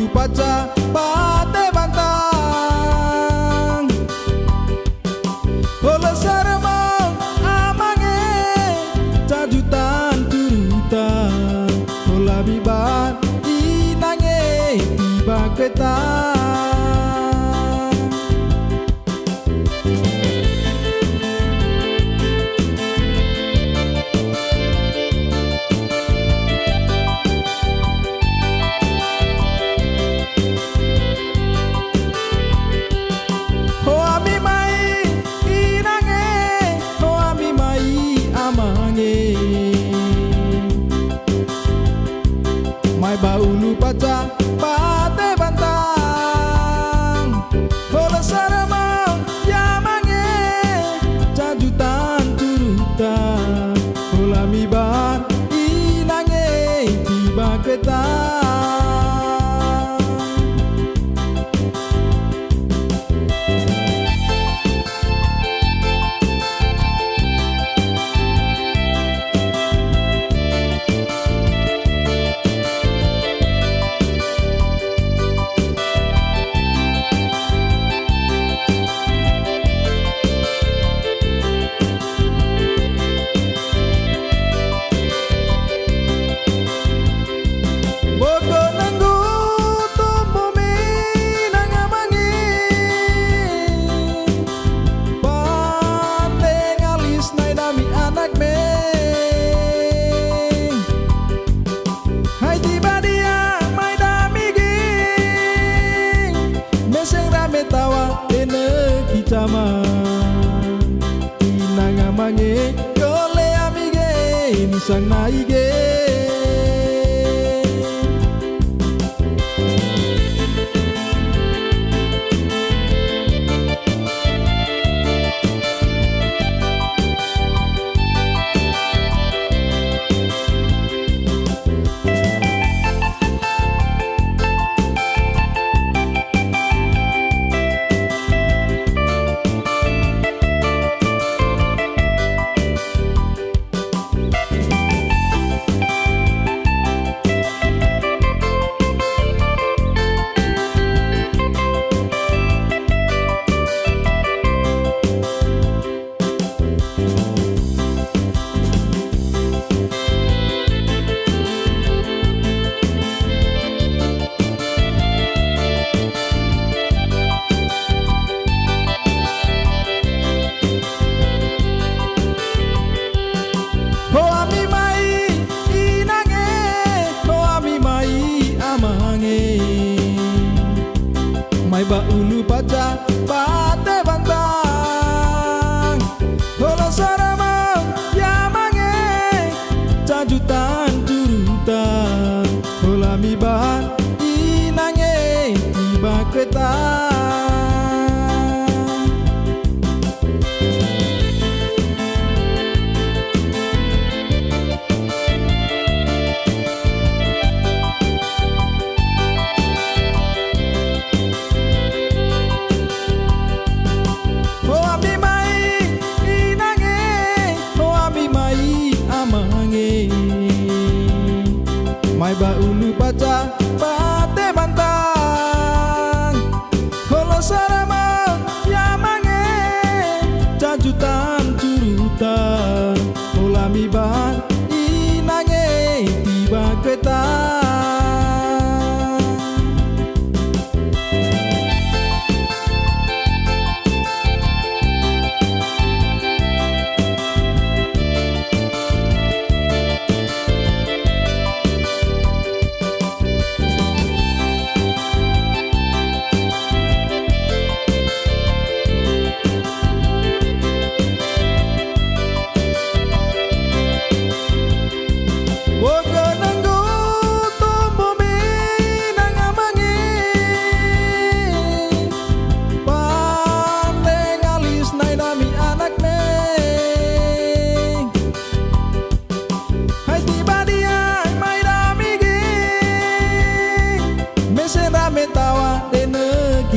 ulu paca bate bantang Ola sarama amange cajutan turutan Ola bibat inange tiba ketang Mai baulu paca bate bantang Ola sarama yamange cajutan turutan Ola mibar inange tiba ketang Cama inanga mange kole amige nisang naige Mai baulu paca bate bantang Ola sarama yamange cajutan turutan Ola mibar inange tiba ketang Mai baulu paca bate bantang Ola sarama yamange cajutan turutan Ola mibar inange tiba ketang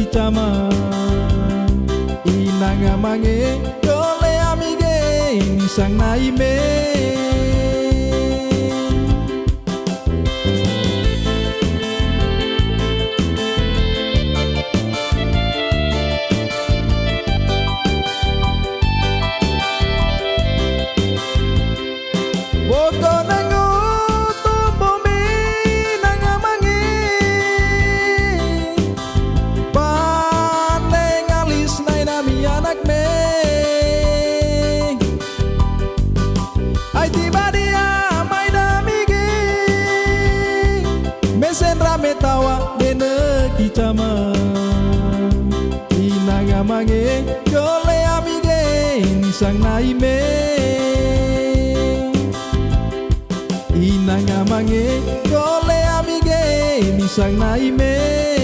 Cama inanga mange kole amige nisang naime mange Yole amige nisang naime Inanga mange Yole amige nisang naime